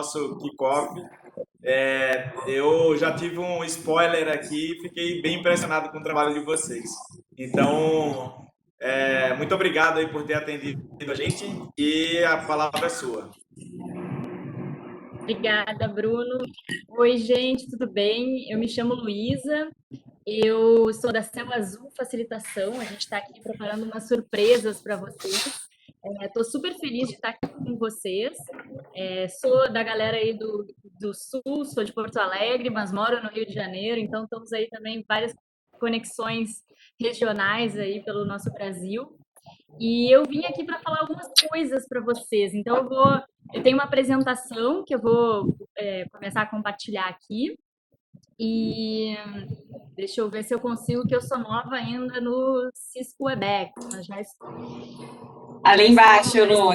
nosso kickoff. Eu já tive um spoiler aqui e fiquei bem impressionado com o trabalho de vocês. Então, muito obrigado aí por ter atendido a gente e a palavra é sua. Obrigada, Bruno. Oi, gente, tudo bem? Eu me chamo Luísa, eu sou da Céu Azul Facilitação, a gente está aqui preparando umas surpresas para vocês. Estou super feliz de estar aqui com vocês. Sou da galera aí do Sul, sou de Porto Alegre, mas moro no Rio de Janeiro, então estamos aí também várias conexões regionais aí pelo nosso Brasil. E eu vim aqui para falar algumas coisas para vocês. Então eu tenho uma apresentação que eu vou começar a compartilhar aqui. E deixa eu ver se eu consigo, que eu sou nova ainda no Cisco Webex, mas já estou. Ali embaixo, Lu,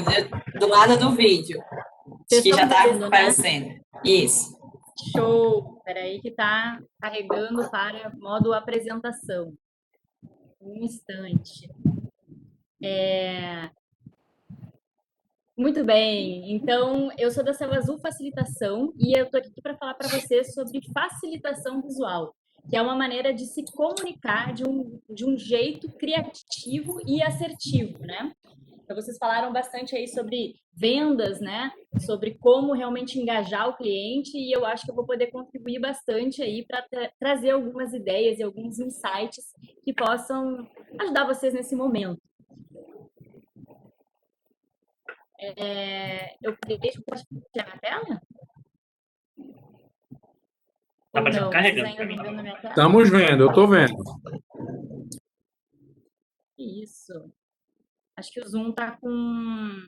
do lado do vídeo. Acho que já está aparecendo. Né? Isso. Show! Espera aí que está carregando para modo apresentação. Um instante. Muito bem, então eu sou da Céu Azul Facilitação e eu estou aqui para falar para vocês sobre facilitação visual, que é uma maneira de se comunicar de um jeito criativo e assertivo, né? Então vocês falaram bastante aí sobre vendas, né? Sobre como realmente engajar o cliente e eu acho que eu vou poder contribuir bastante aí para trazer algumas ideias e alguns insights que possam ajudar vocês nesse momento. Eu deixo compartilhar a tela? Tá carregando. Estamos vendo, eu estou vendo. Isso. Acho que o Zoom tá com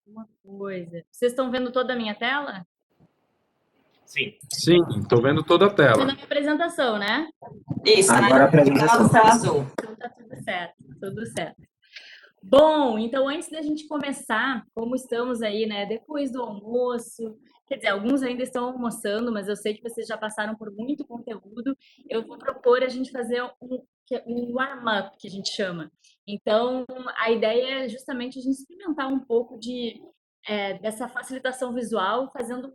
uma coisa. Vocês estão vendo toda a minha tela? Sim. Sim, estou vendo toda a tela. Estou na minha apresentação, né? Isso, agora a apresentação. Do Céu Azul. Então tá tudo certo, tudo certo. Bom, então antes da gente começar, como estamos aí, né, depois do almoço, quer dizer, alguns ainda estão almoçando, mas eu sei que vocês já passaram por muito conteúdo, eu vou propor a gente fazer um warm-up, que a gente chama. Então, a ideia é justamente a gente experimentar um pouco dessa facilitação visual, fazendo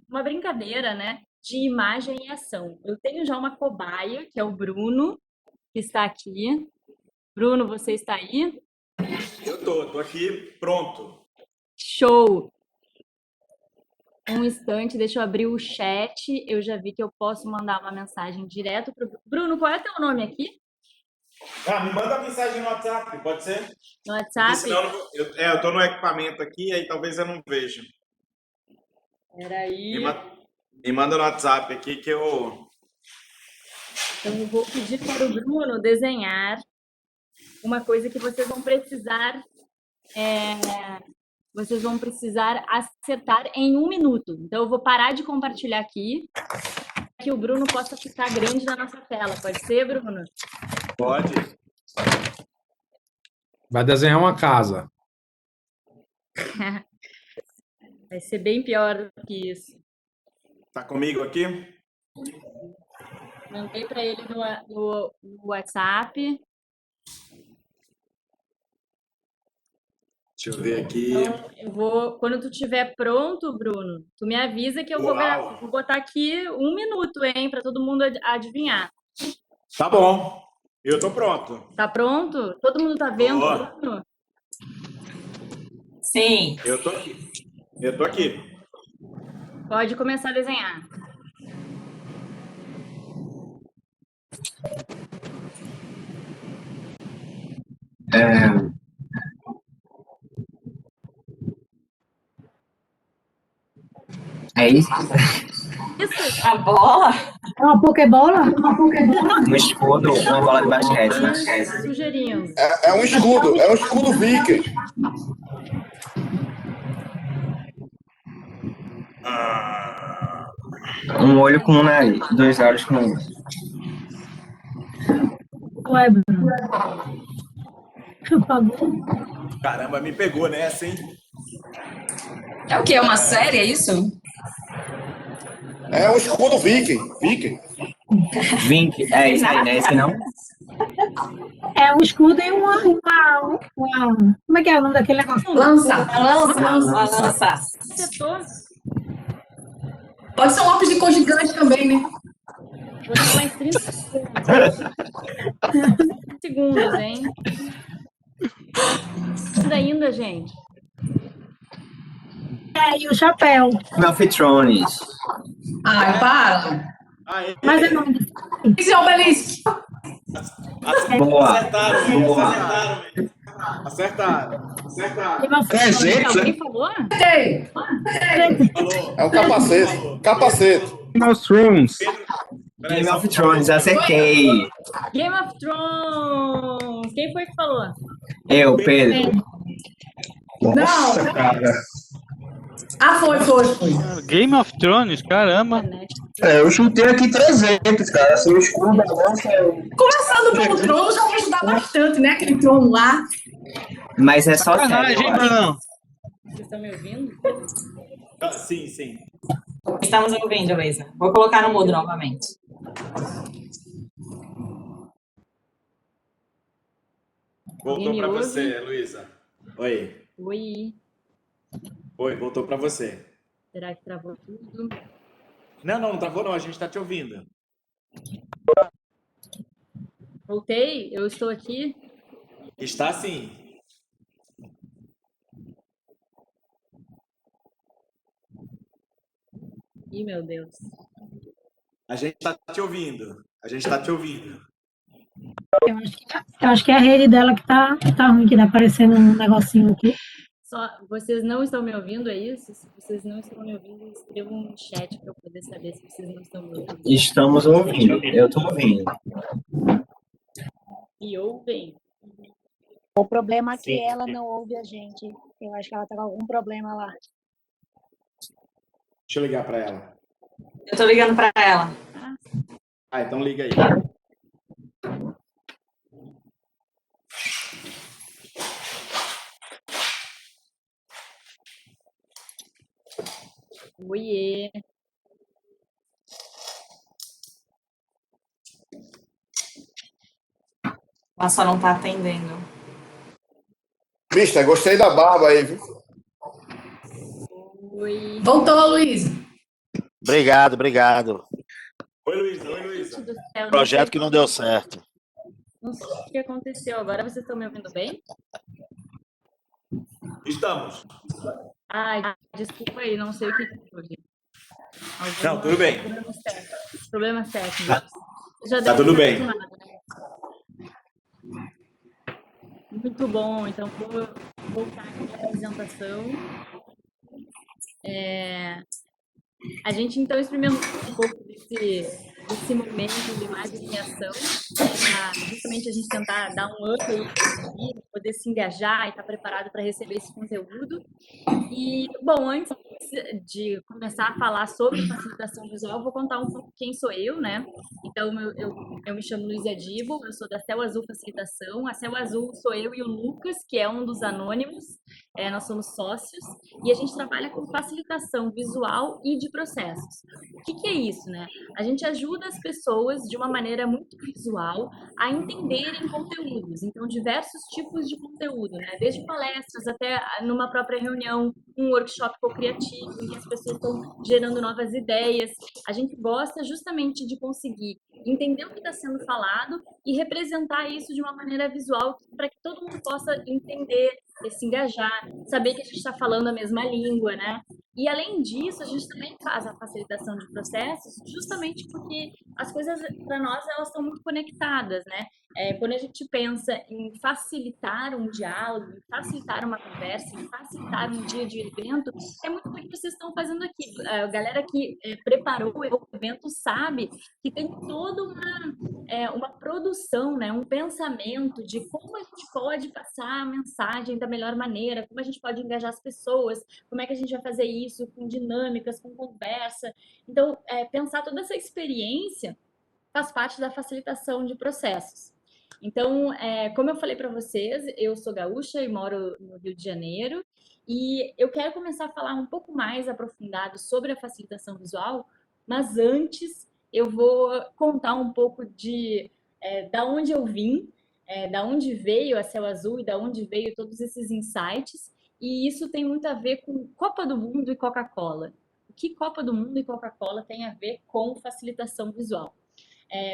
uma brincadeira, né, de imagem e ação. Eu tenho já uma cobaia, que é o Bruno, que está aqui. Bruno, você está aí? Eu tô aqui pronto. Show! Um instante, deixa eu abrir o chat. Eu já vi que eu posso mandar uma mensagem direto para o Bruno. Qual é o teu nome aqui? Me manda mensagem no WhatsApp, pode ser? No WhatsApp? Senão eu tô no equipamento aqui, aí talvez eu não veja. Peraí. Me manda no WhatsApp aqui que eu... Então eu vou pedir para o Bruno desenhar uma coisa que vocês vão precisar acertar em 1 minuto. Então eu vou parar de compartilhar aqui para que o Bruno possa ficar grande na nossa tela. Pode ser, Bruno? Pode. Vai desenhar uma casa. Vai ser bem pior do que isso. Tá comigo aqui? Mandei para ele no WhatsApp. Deixa eu ver aqui. Então, quando tu estiver pronto, Bruno, tu me avisa que eu vou botar aqui 1 minuto, hein, para todo mundo adivinhar. Tá bom. Eu tô pronto. Tá pronto? Todo mundo tá vendo, Bruno? Sim. Eu tô aqui. Pode começar a desenhar. É isso? Isso. A bola? Uma pokebola? Um escudo, uma bola de basquete, né? Sugerindo. É um escudo viking. Um olho com um nariz, 2 olhos com um. Ué, Bruno. Caramba, me pegou nessa, hein? É o quê? É uma série, é isso? É um escudo viking. Vink, é isso aí, não é esse não? É um escudo e como é que é o nome daquele negócio? Lança. Lança. Acertou. Pode ser um lápis de cor gigante também, né? Vou dar mais 30 segundos, hein? Ainda, gente. E o chapéu. Game of Thrones. Ai, para. Aê, Mas é nome desse. Esse é o Obelisco. Boa. Acertaram. Game of Thrones. Alguém falou? Tem. Falou. É um capacete. Capacete. Game of Thrones. Peraí, Game só of Thrones, acertei. Game of Thrones. Quem foi que falou? Eu, Pedro. Não. Cara. Ah, foi. Game of Thrones, caramba. Eu chutei aqui 300, cara. Assim, o escudo da lança é... Começando pelo trono já vai ajudar bastante, né? Aquele trono lá. Mas é só Sacanagem, sério. hein, Brunão? Vocês estão me ouvindo? Sim. Estamos ouvindo, Luísa. Vou colocar no mudo novamente. Voltou Me para ouve? você, Luísa. Oi. Oi. Voltou para você. Será que travou tudo? Não travou não, a gente está te ouvindo. Voltei? Eu estou aqui? Está sim. Ih, meu Deus. A gente está te ouvindo. Eu acho que é a rede dela que tá ruim, que tá aparecendo um negocinho aqui. Só, vocês não estão me ouvindo, é isso? Se vocês não estão me ouvindo, escrevam no chat para eu poder saber se vocês não estão me ouvindo. Estamos ouvindo. Eu tô ouvindo. E ouvem. O problema é que Sim. ela não ouve a gente. Eu acho que ela tá com algum problema lá. Deixa eu ligar para ela. Eu tô ligando para ela. Então liga aí. Oiê. Ela só não tá atendendo. Mister, gostei da barba aí, viu? Oi. Voltou, Luiz. Obrigado. Oi, Luísa. Do céu, Projeto que não deu certo. Não sei o que aconteceu. Agora vocês estão me ouvindo bem? Estamos. Ai, desculpa aí, não sei o que houve. Não, tudo bem. Problemas técnicos. Já Tá deu tudo bem. acostumado, né? Muito bom, então vou voltar aqui à apresentação. A gente então experimentou um pouco desse momento de imagem em ação, justamente a gente tentar dar um up aí, poder se engajar e estar preparado para receber esse conteúdo. E, bom, antes de começar a falar sobre facilitação visual, eu vou contar um pouco quem sou eu, né? Então, eu me chamo Luísa Dibo, eu sou da Céu Azul Facilitação. A Céu Azul sou eu e o Lucas, que é um dos anônimos, nós somos sócios, e a gente trabalha com facilitação visual e de processos. O que é isso, né? A gente ajuda as pessoas, de uma maneira muito visual, a entenderem conteúdos. Então, diversos tipos de conteúdo, né? Desde palestras até numa própria reunião, um workshop co-criativo, em que as pessoas estão gerando novas ideias. A gente gosta justamente de conseguir entender o que está sendo falado e representar isso de uma maneira visual para que todo mundo possa entender, se engajar, saber que a gente está falando a mesma língua, né? E, além disso, a gente também faz a facilitação de processos justamente porque as coisas, para nós, elas estão muito conectadas, né? Quando a gente pensa em facilitar um diálogo, em facilitar uma conversa, em facilitar um dia de evento, é muito o que vocês estão fazendo aqui. A galera que preparou o evento sabe que tem toda uma produção, né? Um pensamento de como a gente pode passar a mensagem da melhor maneira, como a gente pode engajar as pessoas, como é que a gente vai fazer isso com dinâmicas, com conversa. Então, pensar toda essa experiência faz parte da facilitação de processos. Então, como eu falei para vocês, eu sou gaúcha e moro no Rio de Janeiro, e eu quero começar a falar um pouco mais aprofundado sobre a facilitação visual, mas antes eu vou contar um pouco da onde eu vim, da onde veio a Céu Azul e da onde veio todos esses insights, e isso tem muito a ver com Copa do Mundo e Coca-Cola. O que Copa do Mundo e Coca-Cola tem a ver com facilitação visual?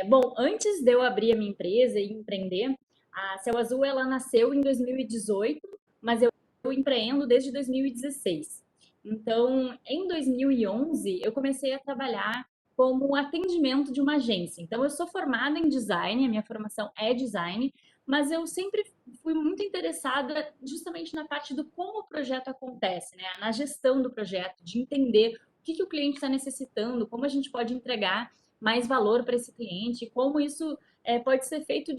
Bom, antes de eu abrir a minha empresa e empreender, a Céu Azul ela nasceu em 2018, mas eu empreendo desde 2016. Então, em 2011, eu comecei a trabalhar como atendimento de uma agência. Então, eu sou formada em design, a minha formação é design, mas eu sempre fui muito interessada justamente na parte do como o projeto acontece, né? Na gestão do projeto, de entender o que o cliente está necessitando, como a gente pode entregar mais valor para esse cliente, como isso pode ser feito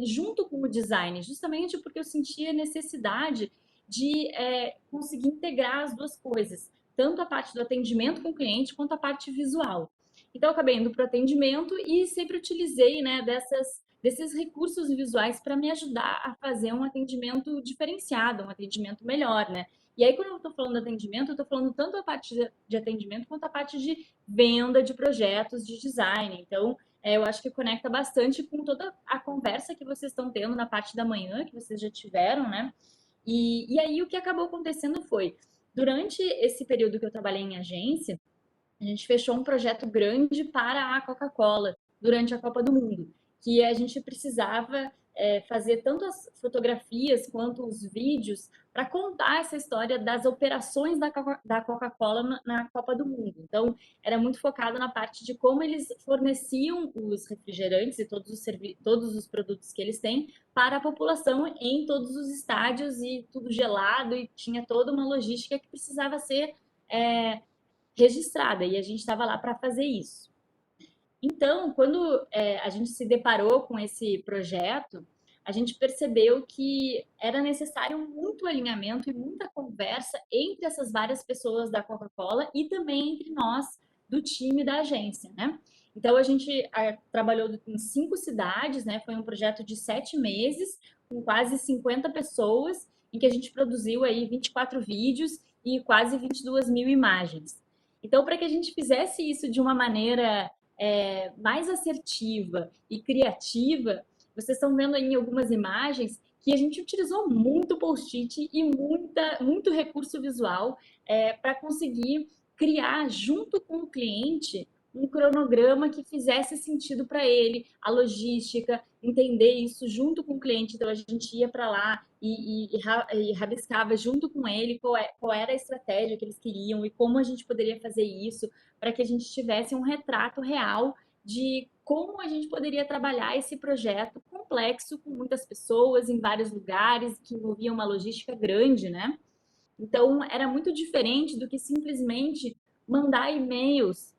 junto com o design, justamente porque eu sentia necessidade de conseguir integrar as duas coisas, tanto a parte do atendimento com o cliente quanto a parte visual. Então, eu acabei indo para o atendimento e sempre utilizei, né, desses recursos visuais para me ajudar a fazer um atendimento diferenciado, um atendimento melhor, né? E aí, quando eu estou falando de atendimento, eu estou falando tanto a parte de atendimento quanto a parte de venda de projetos de design. Então, eu acho que conecta bastante com toda a conversa que vocês estão tendo na parte da manhã, que vocês já tiveram, né? E aí, o que acabou acontecendo foi, durante esse período que eu trabalhei em agência, a gente fechou um projeto grande para a Coca-Cola durante a Copa do Mundo, que a gente precisava fazer tanto as fotografias quanto os vídeos para contar essa história das operações da Coca-Cola na Copa do Mundo. Então, era muito focado na parte de como eles forneciam os refrigerantes e todos os produtos que eles têm para a população em todos os estádios e tudo gelado, e tinha toda uma logística que precisava ser registrada, e a gente estava lá para fazer isso. Então, quando a gente se deparou com esse projeto, a gente percebeu que era necessário muito alinhamento e muita conversa entre essas várias pessoas da Coca-Cola e também entre nós do time da agência, né? Então, a gente trabalhou em 5 cidades, né? Foi um projeto de 7 meses, com quase 50 pessoas, em que a gente produziu aí 24 vídeos e quase 22 mil imagens. Então, para que a gente fizesse isso de uma maneira mais assertiva e criativa, vocês estão vendo aí em algumas imagens que a gente utilizou muito post-it e muito recurso visual para conseguir criar, junto com o cliente, um cronograma que fizesse sentido para ele, a logística, entender isso junto com o cliente. Então, a gente ia para lá e rabiscava junto com ele qual era a estratégia que eles queriam e como a gente poderia fazer isso para que a gente tivesse um retrato real de como a gente poderia trabalhar esse projeto complexo com muitas pessoas em vários lugares, que envolvia uma logística grande, né? Então, era muito diferente do que simplesmente mandar e-mails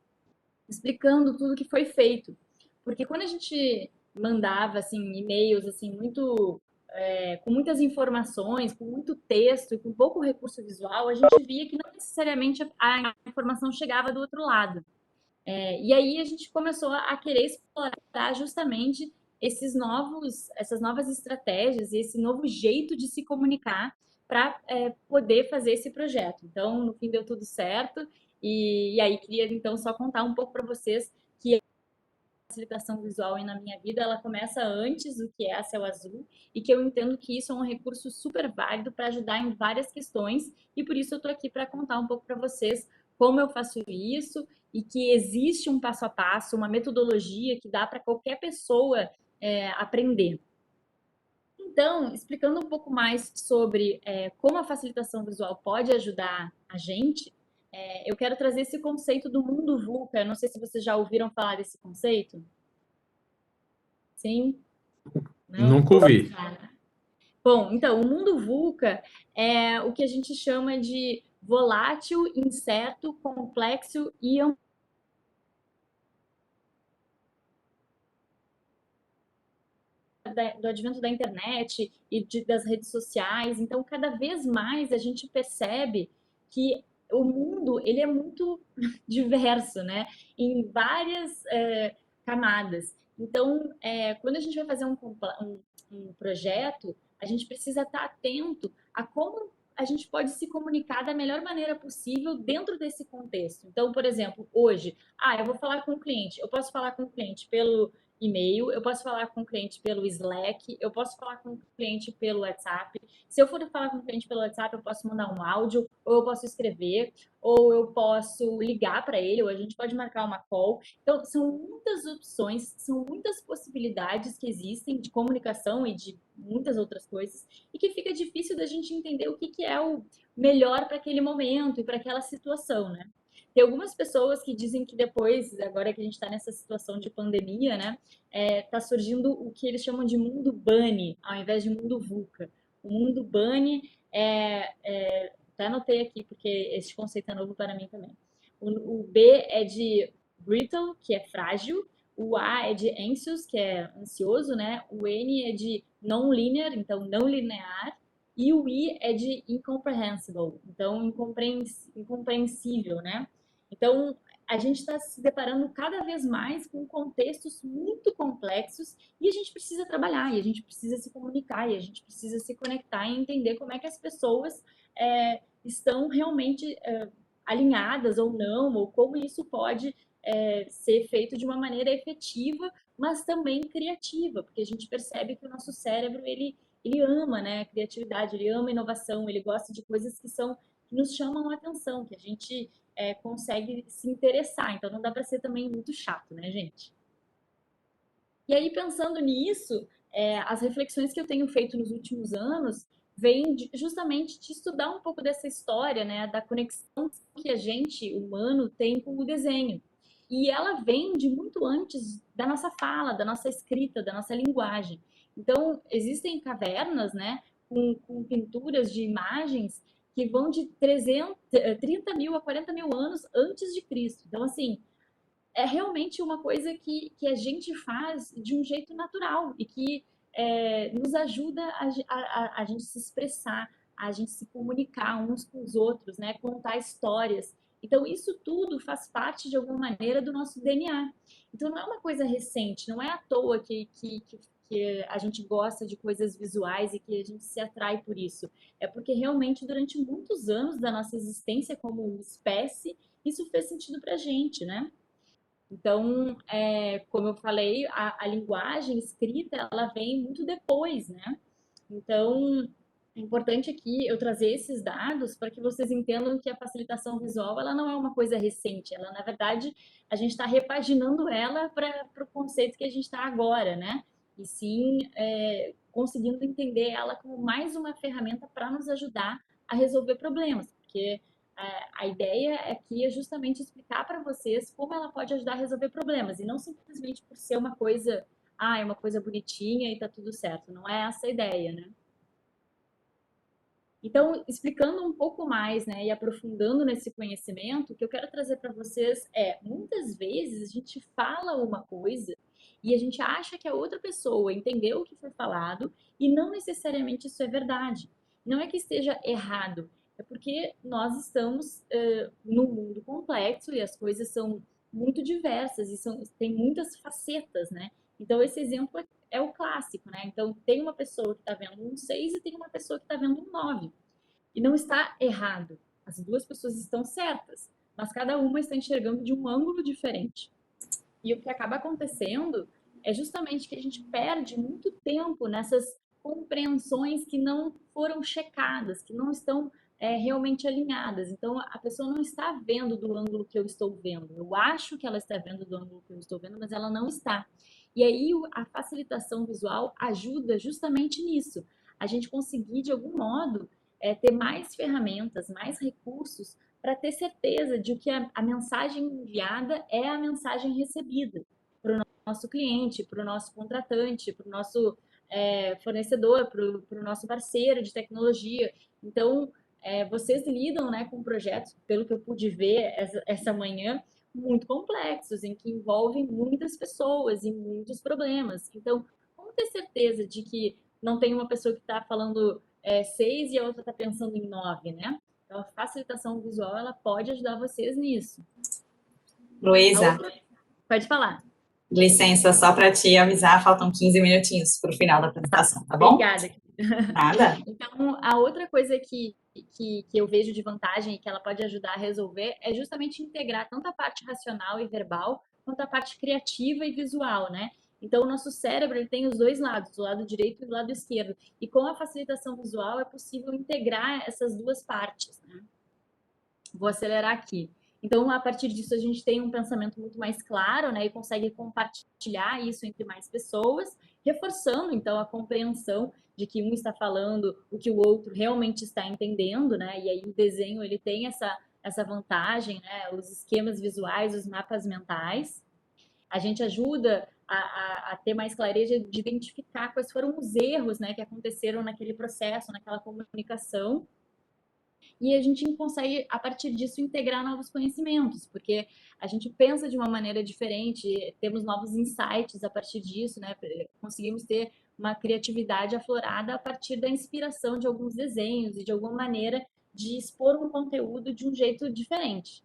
explicando tudo que foi feito. Porque quando a gente mandava assim, e-mails assim, com muitas informações, com muito texto e com pouco recurso visual, a gente via que não necessariamente a informação chegava do outro lado. E aí a gente começou a querer explorar justamente essas novas estratégias e esse novo jeito de se comunicar para poder fazer esse projeto. Então, no fim, deu tudo certo. E aí, queria, então, só contar um pouco para vocês que a facilitação visual na minha vida, ela começa antes do que é a Céu Azul, e que eu entendo que isso é um recurso super válido para ajudar em várias questões, e por isso eu estou aqui para contar um pouco para vocês como eu faço isso, e que existe um passo a passo, uma metodologia que dá para qualquer pessoa aprender. Então, explicando um pouco mais sobre como a facilitação visual pode ajudar a gente, eu quero trazer esse conceito do mundo VUCA. Não sei se vocês já ouviram falar desse conceito. Sim? Não? Nunca ouvi. Bom, então, o mundo VUCA é o que a gente chama de volátil, incerto, complexo e do advento da internet e das redes sociais. Então, cada vez mais a gente percebe que o mundo ele é muito diverso, né? Em várias camadas. Então, quando a gente vai fazer um projeto, a gente precisa estar atento a como a gente pode se comunicar da melhor maneira possível dentro desse contexto. Então, por exemplo, hoje, eu vou falar com o cliente. Eu posso falar com o cliente pelo e-mail, eu posso falar com o cliente pelo Slack, eu posso falar com o cliente pelo WhatsApp. Se eu for falar com o cliente pelo WhatsApp, eu posso mandar um áudio, ou eu posso escrever, ou eu posso ligar para ele, ou a gente pode marcar uma call. Então, são muitas opções, são muitas possibilidades que existem de comunicação e de muitas outras coisas, e que fica difícil da gente entender o que é o melhor para aquele momento e para aquela situação, né? Tem algumas pessoas que dizem que depois, agora que a gente está nessa situação de pandemia, né, tá surgindo o que eles chamam de mundo bunny, ao invés de mundo VUCA. O mundo bunny até anotei aqui, porque esse conceito é novo para mim também. O B é de brittle, que é frágil. O A é de anxious, que é ansioso, né? O N é de non-linear, então não linear. E o I é de incomprehensible, então incompreensível, né? Então, a gente está se deparando cada vez mais com contextos muito complexos e a gente precisa trabalhar, e a gente precisa se comunicar, e a gente precisa se conectar e entender como é que as pessoas estão realmente alinhadas ou não, ou como isso pode ser feito de uma maneira efetiva, mas também criativa, porque a gente percebe que o nosso cérebro, ele ama, né, a criatividade, ele ama a inovação, ele gosta de coisas que nos chamam a atenção, que a gente consegue se interessar. Então, não dá para ser também muito chato, né, gente? E aí, pensando nisso, as reflexões que eu tenho feito nos últimos anos vêm justamente de estudar um pouco dessa história, né, da conexão que a gente, humano, tem com o desenho. E ela vem de muito antes da nossa fala, da nossa escrita, da nossa linguagem. Então, existem cavernas, né, com pinturas de imagens que vão de 30 mil a 40 mil anos antes de Cristo. Então, assim, é realmente uma coisa que a gente faz de um jeito natural e que nos ajuda a gente se expressar, a gente se comunicar uns com os outros, né, contar histórias. Então, isso tudo faz parte, de alguma maneira, do nosso DNA. Então, não é uma coisa recente, não é à toa que a gente gosta de coisas visuais e que a gente se atrai por isso. É porque realmente, durante muitos anos da nossa existência como espécie, isso fez sentido pra gente, né? Então, como eu falei, a linguagem escrita, ela vem muito depois, né? Então, é importante aqui eu trazer esses dados para que vocês entendam que a facilitação visual, ela não é uma coisa recente, ela, na verdade, a gente está repaginando ela para o conceito que a gente está agora, né? E sim, conseguindo entender ela como mais uma ferramenta para nos ajudar a resolver problemas, porque a ideia aqui é justamente explicar para vocês como ela pode ajudar a resolver problemas, e não simplesmente por ser uma coisa, é uma coisa bonitinha e tá tudo certo. Não é essa a ideia, né? Então, explicando um pouco mais, né, e aprofundando nesse conhecimento, o que eu quero trazer para vocês muitas vezes a gente fala uma coisa e a gente acha que a outra pessoa entendeu o que foi falado e não necessariamente isso é verdade. Não é que esteja errado, é porque nós estamos num mundo complexo e as coisas são muito diversas e tem muitas facetas, né? Então, esse exemplo é o clássico, né? Então, tem uma pessoa que está vendo um 6 e tem uma pessoa que está vendo um 9. E não está errado. As duas pessoas estão certas, mas cada uma está enxergando de um ângulo diferente. E o que acaba acontecendo é justamente que a gente perde muito tempo nessas compreensões que não foram checadas, que não estão realmente alinhadas. Então, a pessoa não está vendo do ângulo que eu estou vendo. Eu acho que ela está vendo do ângulo que eu estou vendo, mas ela não está. E aí, a facilitação visual ajuda justamente nisso. A gente conseguir, de algum modo, ter mais ferramentas, mais recursos para ter certeza de que a mensagem enviada é a mensagem recebida para o nosso cliente, para o nosso contratante, para o nosso fornecedor, para o nosso parceiro de tecnologia. Então, vocês lidam, né, com projetos, pelo que eu pude ver essa manhã, muito complexos, em que envolvem muitas pessoas e muitos problemas. Então, como ter certeza de que não tem uma pessoa que está falando 6 e a outra está pensando em 9, né? Então, a facilitação visual, ela pode ajudar vocês nisso. Luísa, pode falar. Licença, só para te avisar, faltam 15 minutinhos para o final da apresentação, tá bom? Obrigada. Nada. Então, a outra coisa que eu vejo de vantagem e que ela pode ajudar a resolver é justamente integrar tanto a parte racional e verbal quanto a parte criativa e visual, né? Então, o nosso cérebro ele tem os dois lados, o lado direito e o lado esquerdo. E com a facilitação visual é possível integrar essas duas partes, né? Vou acelerar aqui. Então, a partir disso, a gente tem um pensamento muito mais claro, né? E consegue compartilhar isso entre mais pessoas, reforçando, então, a compreensão de que um está falando o que o outro realmente está entendendo, né? E aí o desenho, ele tem essa vantagem, né? Os esquemas visuais, os mapas mentais. A gente ajuda a ter mais clareza de identificar quais foram os erros, né? Que aconteceram naquele processo, naquela comunicação. E a gente consegue, a partir disso, integrar novos conhecimentos, porque a gente pensa de uma maneira diferente, temos novos insights a partir disso, né? Conseguimos ter uma criatividade aflorada a partir da inspiração de alguns desenhos e de alguma maneira de expor um conteúdo de um jeito diferente.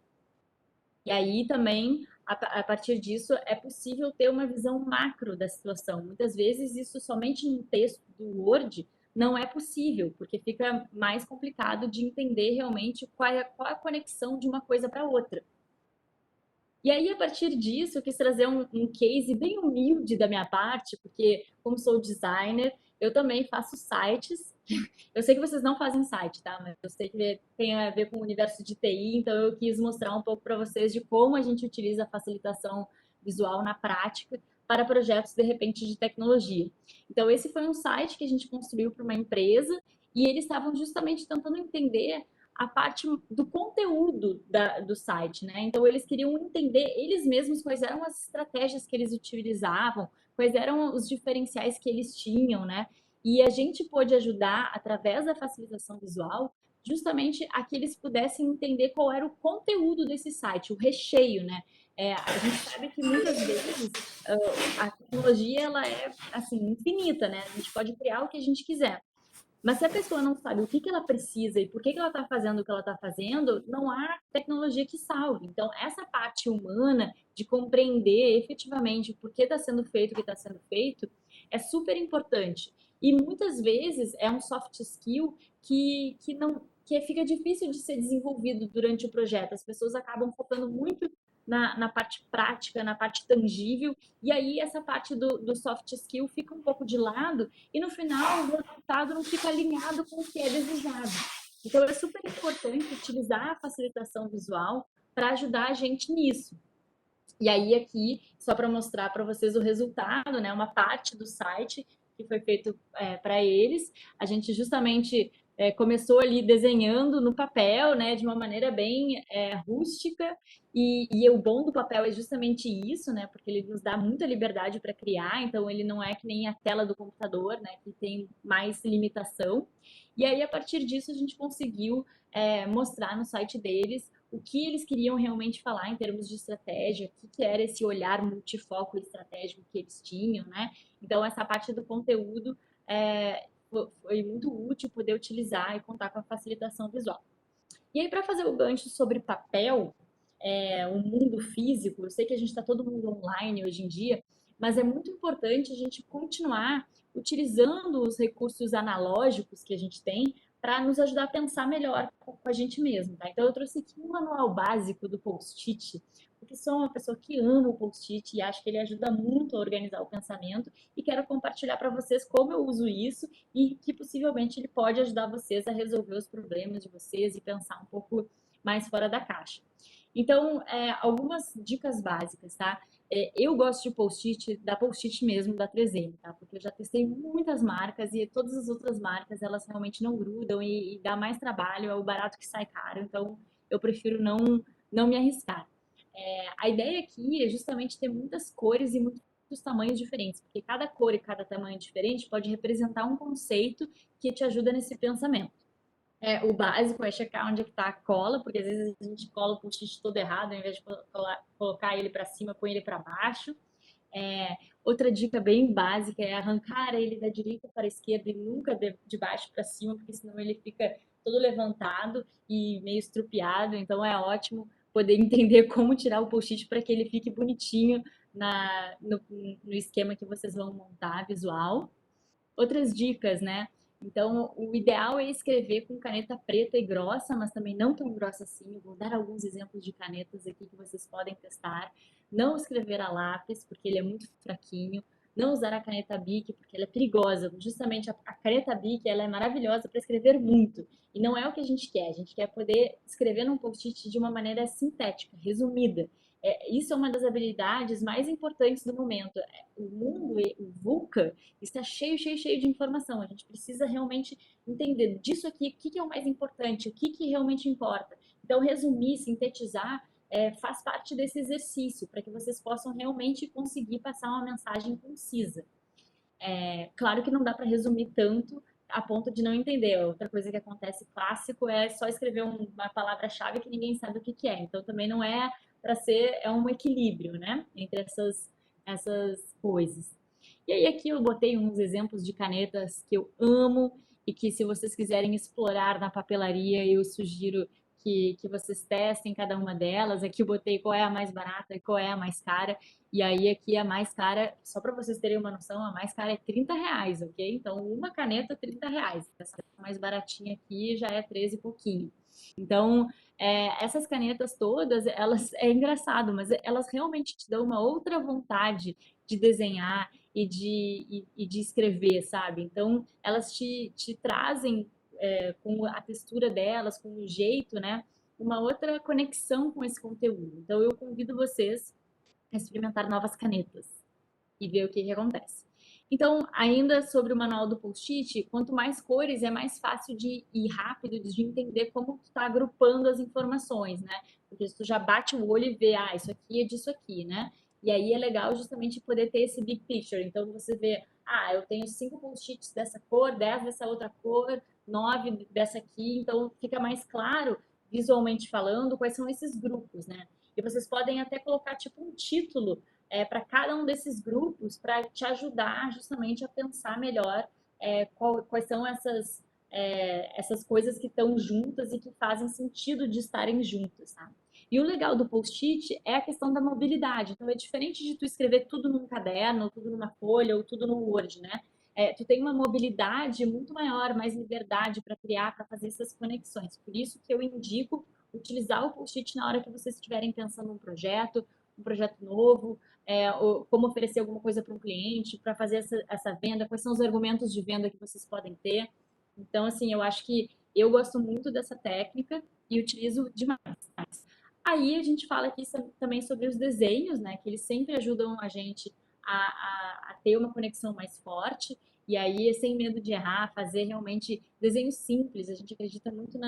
E aí também, a partir disso, é possível ter uma visão macro da situação. Muitas vezes isso somente num texto do Word não é possível, porque fica mais complicado de entender realmente qual é a conexão de uma coisa para outra. E aí, a partir disso, eu quis trazer um case bem humilde da minha parte, porque como sou designer, eu também faço sites. Eu sei que vocês não fazem site, tá? Mas eu sei que tem a ver com o universo de TI, então eu quis mostrar um pouco para vocês de como a gente utiliza a facilitação visual na prática para projetos, de repente, de tecnologia. Então, esse foi um site que a gente construiu para uma empresa e eles estavam justamente tentando entender a parte do conteúdo do site, né? Então, eles queriam entender eles mesmos quais eram as estratégias que eles utilizavam, quais eram os diferenciais que eles tinham, né? E a gente pôde ajudar, através da facilitação visual, justamente a que eles pudessem entender qual era o conteúdo desse site, o recheio, né? A gente sabe que muitas vezes a tecnologia ela é assim infinita, né? A gente pode criar o que a gente quiser. Mas se a pessoa não sabe o que ela precisa e por que ela está fazendo o que ela está fazendo, não há tecnologia que salve. Então, essa parte humana de compreender efetivamente por que está sendo feito o que está sendo feito é super importante. E muitas vezes é um soft skill que fica difícil de ser desenvolvido durante o projeto. As pessoas acabam focando muito na parte prática, na parte tangível, e aí essa parte do soft skill fica um pouco de lado, e no final o resultado não fica alinhado com o que é desejado. Então é super importante utilizar a facilitação visual para ajudar a gente nisso. E aí aqui, só para mostrar para vocês o resultado, né, uma parte do site que foi feito para eles, a gente justamente começou ali desenhando no papel, né, de uma maneira bem rústica, e o bom do papel é justamente isso, né, porque ele nos dá muita liberdade para criar, então ele não é que nem a tela do computador, né, que tem mais limitação. E aí, a partir disso, a gente conseguiu mostrar no site deles o que eles queriam realmente falar em termos de estratégia, o que era esse olhar multifoco estratégico que eles tinham, né? Então, essa parte do conteúdo foi muito útil poder utilizar e contar com a facilitação visual. E aí, para fazer o gancho sobre papel, o mundo físico, eu sei que a gente está todo mundo online hoje em dia, mas é muito importante a gente continuar utilizando os recursos analógicos que a gente tem para nos ajudar a pensar melhor com a gente mesmo, tá? Então, eu trouxe aqui um manual básico do Post-it, porque sou uma pessoa que ama o Post-it e acho que ele ajuda muito a organizar o pensamento e quero compartilhar para vocês como eu uso isso e que possivelmente ele pode ajudar vocês a resolver os problemas de vocês e pensar um pouco mais fora da caixa. Então, algumas dicas básicas, tá? Eu gosto de Post-it, da Post-it mesmo, da 3M, tá? Porque eu já testei muitas marcas e todas as outras marcas, elas realmente não grudam e dá mais trabalho, é o barato que sai caro, então eu prefiro não me arriscar. A ideia aqui é justamente ter muitas cores e muitos tamanhos diferentes, porque cada cor e cada tamanho diferente pode representar um conceito que te ajuda nesse pensamento. O básico é checar onde é que está a cola, porque às vezes a gente cola o post-it todo errado, ao invés de colocar ele para cima, põe ele para baixo. Outra dica bem básica é arrancar ele da direita para a esquerda e nunca de baixo para cima, porque senão ele fica todo levantado e meio estrupiado. Então é ótimo poder entender como tirar o post-it para que ele fique bonitinho no esquema que vocês vão montar visual. Outras dicas, né? Então, o ideal é escrever com caneta preta e grossa, mas também não tão grossa assim. Eu vou dar alguns exemplos de canetas aqui que vocês podem testar. Não escrever a lápis, porque ele é muito fraquinho. não usar a caneta Bic, porque ela é perigosa. Justamente a caneta Bic, ela é maravilhosa para escrever muito. E não é o que a gente quer poder escrever num post-it de uma maneira sintética, resumida. Isso é uma das habilidades mais importantes do momento. O mundo, o VUCA, está cheio de informação. A gente precisa realmente entender disso aqui, o que é o mais importante, o que realmente importa. Então, resumir, sintetizar, faz parte desse exercício, para que vocês possam realmente conseguir passar uma mensagem concisa. Claro que não dá para resumir tanto a ponto de não entender. Outra coisa que acontece clássico é só escrever uma palavra-chave que ninguém sabe o que é. Então, também não é para ser, é um equilíbrio, né, entre essas coisas. E aí aqui eu botei uns exemplos de canetas que eu amo e que, se vocês quiserem explorar na papelaria, eu sugiro que vocês testem cada uma delas. Aqui eu botei qual é a mais barata e qual é a mais cara. E aí aqui a mais cara, só para vocês terem uma noção, a mais cara é R$30, ok? Então uma caneta R$30. Essa mais baratinha aqui já é 13 e pouquinho. Então, essas canetas todas, elas, é engraçado, mas elas realmente te dão uma outra vontade de desenhar e de escrever, sabe? Então, elas te trazem, com a textura delas, com o jeito, né? Uma outra conexão com esse conteúdo. Então, eu convido vocês a experimentar novas canetas e ver o que acontece. Então, ainda sobre o manual do post-it, quanto mais cores, é mais fácil de ir rápido, de entender como tu está agrupando as informações, né? Porque tu já bate o olho e vê, isso aqui é disso aqui, né? E aí é legal justamente poder ter esse big picture. Então, você vê, eu tenho 5 post-its dessa cor, 10 dessa outra cor, 9 dessa aqui. Então, fica mais claro, visualmente falando, quais são esses grupos, né? E vocês podem até colocar, tipo, um título para cada um desses grupos, para te ajudar justamente a pensar melhor quais são essas coisas que estão juntas e que fazem sentido de estarem juntas, tá? E o legal do post-it é a questão da mobilidade. Então, é diferente de tu escrever tudo num caderno, tudo numa folha ou tudo no Word, né? Tu tem uma mobilidade muito maior, mais liberdade para criar, para fazer essas conexões. Por isso que eu indico utilizar o post-it na hora que vocês estiverem pensando um projeto novo, ou como oferecer alguma coisa para um cliente, para fazer essa venda, quais são os argumentos de venda que vocês podem ter. Então, assim, eu acho que eu gosto muito dessa técnica e utilizo demais. Aí a gente fala aqui também sobre os desenhos, né? Que eles sempre ajudam a gente a ter uma conexão mais forte. E aí, sem medo de errar, fazer realmente desenhos simples. A gente acredita muito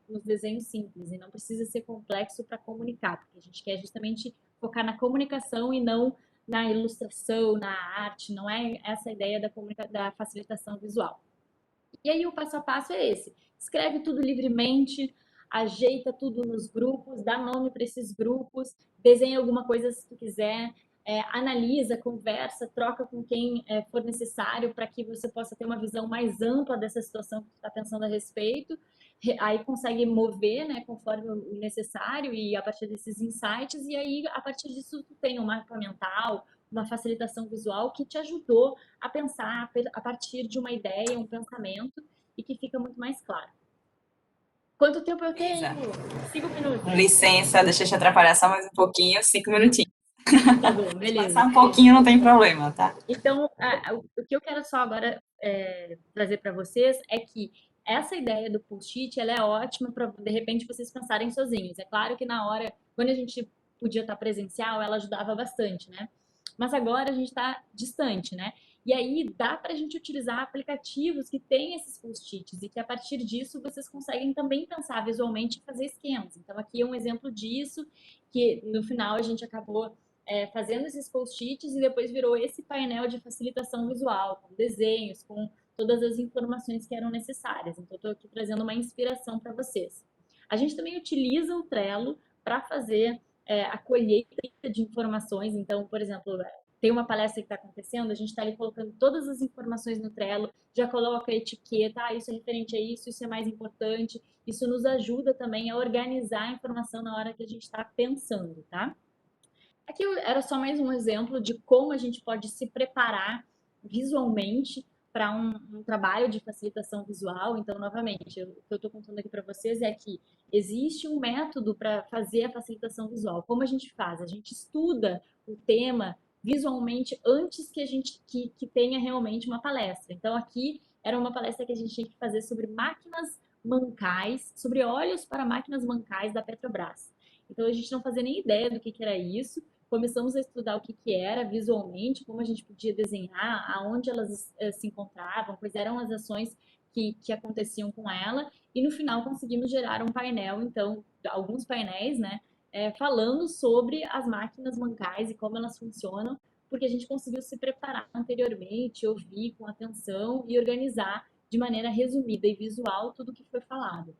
nos desenhos simples e não precisa ser complexo para comunicar, porque a gente quer justamente focar na comunicação e não na ilustração, na arte. Não é essa a ideia da facilitação visual. E aí o passo a passo é esse. Escreve tudo livremente, ajeita tudo nos grupos, dá nome para esses grupos, desenha alguma coisa se tu quiser, analisa, conversa, troca com quem for necessário para que você possa ter uma visão mais ampla dessa situação que tu está pensando a respeito. Aí consegue mover, né, conforme o necessário e a partir desses insights, e aí a partir disso tu tem um mapa mental, uma facilitação visual que te ajudou a pensar a partir de uma ideia, um pensamento, e que fica muito mais claro. Quanto tempo eu tenho? 5 minutos. Licença, deixa eu te atrapalhar só mais um pouquinho, 5 minutinhos. Tá bom, beleza. Passar um pouquinho não tem problema, tá? Então, o que eu quero só agora trazer para vocês é que essa ideia do post-it, ela é ótima para, de repente, vocês pensarem sozinhos. É claro que na hora, quando a gente podia estar presencial, ela ajudava bastante, né? Mas agora a gente está distante, né? E aí dá para a gente utilizar aplicativos que têm esses post-its e que a partir disso vocês conseguem também pensar visualmente e fazer esquemas. Então aqui é um exemplo disso, que no final a gente acabou fazendo esses post-its e depois virou esse painel de facilitação visual, com desenhos, com todas as informações que eram necessárias. Então estou aqui trazendo uma inspiração para vocês. A gente também utiliza o Trello para fazer a colheita de informações. Então, por exemplo, tem uma palestra que está acontecendo, a gente está ali colocando todas as informações no Trello, já coloca a etiqueta, isso é referente a isso é mais importante. Isso nos ajuda também a organizar a informação na hora que a gente está pensando, tá? Aqui era só mais um exemplo de como a gente pode se preparar visualmente para um trabalho de facilitação visual. Então, novamente, o que eu estou contando aqui para vocês é que existe um método para fazer a facilitação visual. Como a gente faz? A gente estuda o tema visualmente antes que a gente que tenha realmente uma palestra. Então, aqui era uma palestra que a gente tinha que fazer sobre máquinas mancais, sobre olhos para máquinas mancais da Petrobras. Então, a gente não fazia nem ideia do que era isso. Começamos a estudar o que era visualmente, como a gente podia desenhar, aonde elas se encontravam, quais eram as ações que aconteciam com ela, e no final conseguimos gerar um painel, então, alguns painéis, né, falando sobre as máquinas mancais e como elas funcionam, porque a gente conseguiu se preparar anteriormente, ouvir com atenção e organizar de maneira resumida e visual tudo o que foi falado.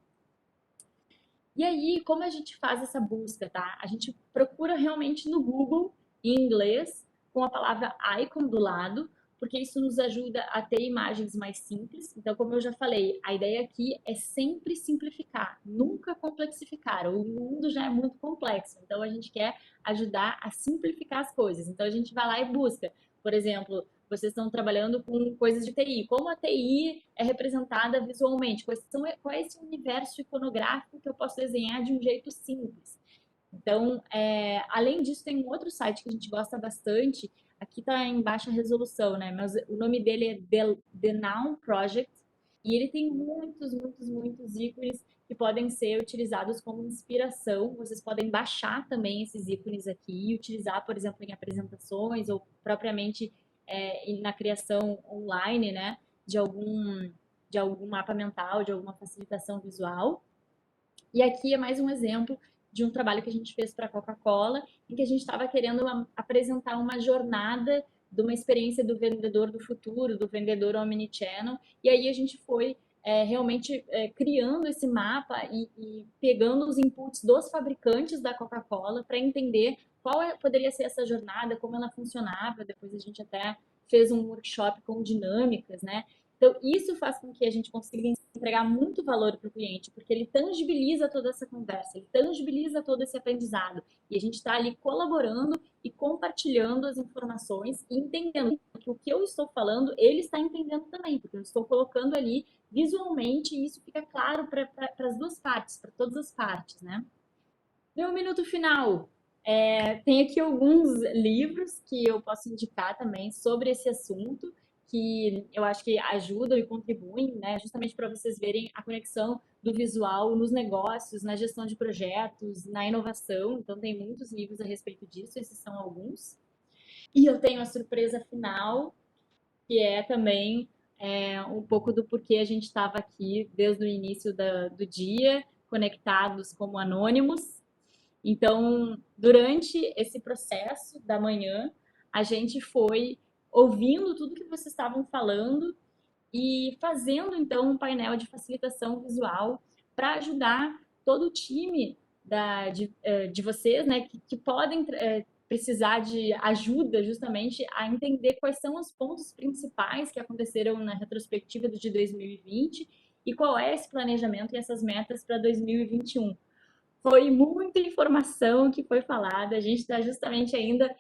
E aí, como a gente faz essa busca, tá? A gente procura realmente no Google, em inglês, com a palavra icon do lado, porque isso nos ajuda a ter imagens mais simples. Então, como eu já falei, a ideia aqui é sempre simplificar, nunca complexificar. O mundo já é muito complexo, então a gente quer ajudar a simplificar as coisas. Então, a gente vai lá e busca, por exemplo, vocês estão trabalhando com coisas de TI. Como a TI é representada visualmente? Qual é esse universo iconográfico que eu posso desenhar de um jeito simples? Então, além disso, tem um outro site que a gente gosta bastante. Aqui está em baixa resolução, né? Mas o nome dele é The Noun Project. E ele tem muitos ícones que podem ser utilizados como inspiração. Vocês podem baixar também esses ícones aqui e utilizar, por exemplo, em apresentações ou propriamente na criação online, né? De algum mapa mental, de alguma facilitação visual. E aqui é mais um exemplo de um trabalho que a gente fez para a Coca-Cola, em que a gente estava querendo apresentar uma jornada de uma experiência do vendedor do futuro, do vendedor omnichannel, e aí a gente foi realmente criando esse mapa e pegando os inputs dos fabricantes da Coca-Cola para entender qual poderia ser essa jornada, como ela funcionava. Depois a gente até fez um workshop com dinâmicas, né? Então, isso faz com que a gente consiga entregar muito valor para o cliente, porque ele tangibiliza toda essa conversa, ele tangibiliza todo esse aprendizado. E a gente está ali colaborando e compartilhando as informações e entendendo que o que eu estou falando, ele está entendendo também, porque eu estou colocando ali visualmente e isso fica claro para as duas partes, para todas as partes, né? Meu minuto final. Tem aqui alguns livros que eu posso indicar também sobre esse assunto, que eu acho que ajudam e contribuem, né, justamente para vocês verem a conexão do visual nos negócios, na gestão de projetos, na inovação. Então, tem muitos livros a respeito disso, esses são alguns. E eu tenho a surpresa final, que é também um pouco do porquê a gente estava aqui desde o início do dia, conectados como anônimos. Então, durante esse processo da manhã, a gente foi ouvindo tudo que vocês estavam falando e fazendo, então, um painel de facilitação visual para ajudar todo o time de vocês, né, que podem precisar de ajuda justamente a entender quais são os pontos principais que aconteceram na retrospectiva de 2020 e qual é esse planejamento e essas metas para 2021. Foi muita informação que foi falada, a gente está justamente ainda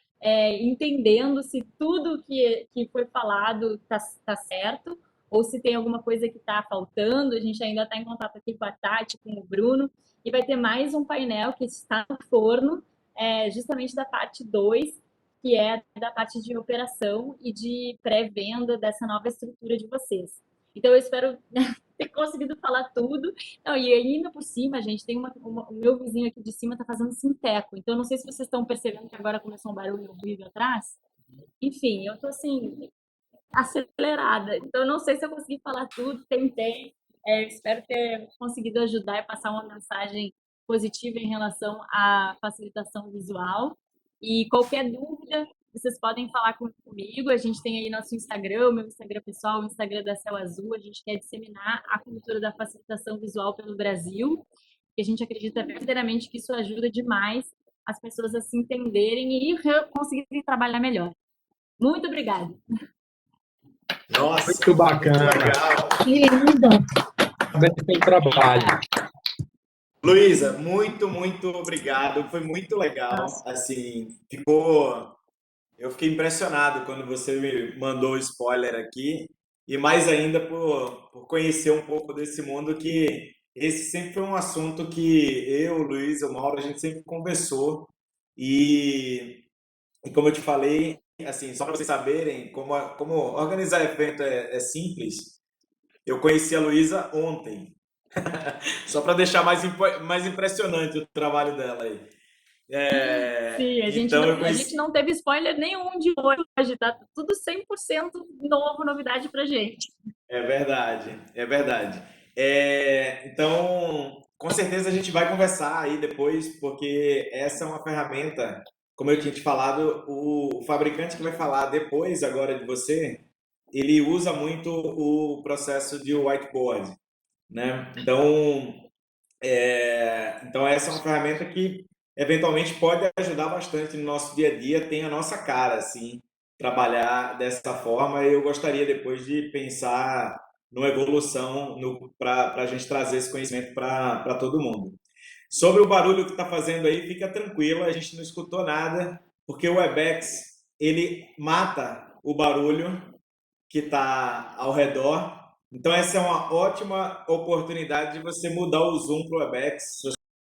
entendendo se tudo que foi falado está certo, ou se tem alguma coisa que está faltando. A gente ainda está em contato aqui com a Tati, com o Bruno, e vai ter mais um painel que está no forno, justamente da parte 2, que é da parte de operação e de pré-venda dessa nova estrutura de vocês. Então, eu espero ter conseguido falar tudo. Não, e ainda por cima, gente, tem o meu vizinho aqui de cima está fazendo sinteco. Então, não sei se vocês estão percebendo que agora começou um barulho e um ruído atrás. Enfim, eu estou assim, acelerada. Então, eu não sei se eu consegui falar tudo, tentei. Espero ter conseguido ajudar e passar uma mensagem positiva em relação à facilitação visual. E qualquer dúvida, vocês podem falar comigo. A gente tem aí nosso Instagram, o meu Instagram pessoal, o Instagram da Céu Azul. A gente quer disseminar a cultura da facilitação visual pelo Brasil, e a gente acredita verdadeiramente que isso ajuda demais as pessoas a se entenderem e conseguirem trabalhar melhor. Muito obrigada. Nossa, muito bacana. Muito legal. Que lindo. Também tem trabalho. Luísa, muito obrigado. Foi muito legal. Nossa. Assim, eu fiquei impressionado quando você me mandou o spoiler aqui, e mais ainda por conhecer um pouco desse mundo, que esse sempre foi um assunto que eu, o Luiz, o Mauro, a gente sempre conversou. E como eu te falei, assim, só para vocês saberem, como organizar evento é simples, eu conheci a Luísa ontem. Só para deixar mais impressionante o trabalho dela aí. Sim, a gente não teve spoiler nenhum de hoje, tá tudo 100% novo, novidade pra gente. É verdade, é verdade. Então, com certeza a gente vai conversar aí depois, porque essa é uma ferramenta, como eu tinha te falado, o fabricante que vai falar depois agora de você, ele usa muito o processo de whiteboard, né? Então essa é uma ferramenta que eventualmente pode ajudar bastante no nosso dia a dia, tem a nossa cara, assim, trabalhar dessa forma. Eu gostaria depois de pensar numa evolução para a gente trazer esse conhecimento para todo mundo. Sobre o barulho que está fazendo aí, fica tranquilo, a gente não escutou nada, porque o Webex, ele mata o barulho que está ao redor. Então, essa é uma ótima oportunidade de você mudar o zoom para o Webex. Se